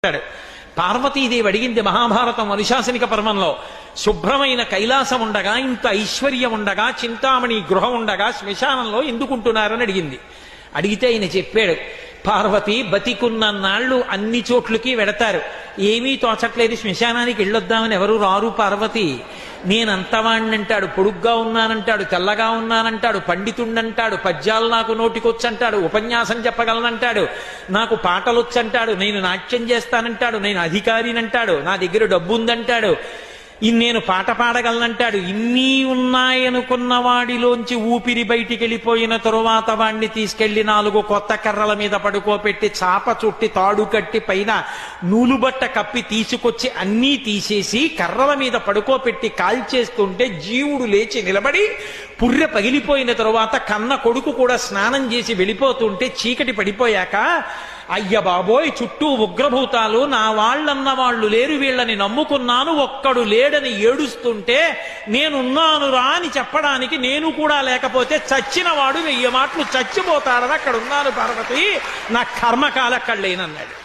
పార్వతీదేవి అడిగింది మహాభారతం అనుశాసనిక పర్వంలో, శుభ్రమైన కైలాసం ఉండగా, ఇంత ఐశ్వర్యం ఉండగా, చింతామణి గృహం ఉండగా శ్మశానంలో ఎందుకుంటున్నారని అడిగింది. అడిగితే ఆయన చెప్పాడు, పార్వతి బతికున్న నాళ్ళు అన్ని చోట్లకి వెడతారు, ఏమీ తోచట్లేదు, శ్మశానానికి వెళ్ళొద్దామని ఎవరు రారు పార్వతి. నేనంతవాణ్ణంటాడు, పొడుగ్గా ఉన్నానంటాడు, తెల్లగా ఉన్నానంటాడు, పండితుండంటాడు, పద్యాలు నాకు నోటికొచ్చంటాడు, ఉపన్యాసం చెప్పగలనంటాడు, నాకు పాటలొచ్చంటాడు, నేను నాట్యం చేస్తానంటాడు, నేను అధికారినంటాడు, నా దగ్గర డబ్బు ఉందంటాడు, నేను పాట పాడగలనంటాడు. ఇన్ని ఉన్నాయనుకున్న వాడిలోంచి ఊపిరి బయటికి వెళ్ళిపోయిన తరువాత వాణ్ణి తీసుకెళ్లి 4 కొత్త కర్రల మీద పడుకోపెట్టి చాప చుట్టి తాడు కట్టి పైన నూలుబట్ట కప్పి తీసుకొచ్చి అన్నీ తీసేసి కర్రల మీద పడుకోపెట్టి కాల్చేస్తుంటే జీవుడు లేచి నిలబడి పుర్రె పగిలిపోయిన తరువాత కన్న కొడుకు కూడా స్నానం చేసి వెళ్ళిపోతుంటే చీకటి పడిపోయాక, అయ్య బాబోయ్ చుట్టూ ఉగ్రభూతాలు, నా వాళ్ళన్న వాళ్ళు లేరు, వీళ్ళని నమ్ముకున్నాను, ఒక్కడు లేడని ఏడుస్తుంటే నేనున్నానురా అని చెప్పడానికి నేను కూడా లేకపోతే చచ్చిన వాడు 1000 మాటలు చచ్చిపోతాడని అక్కడ ఉన్నాను పార్వతి, నా కర్మకాల కళ్ళేనన్నాడు.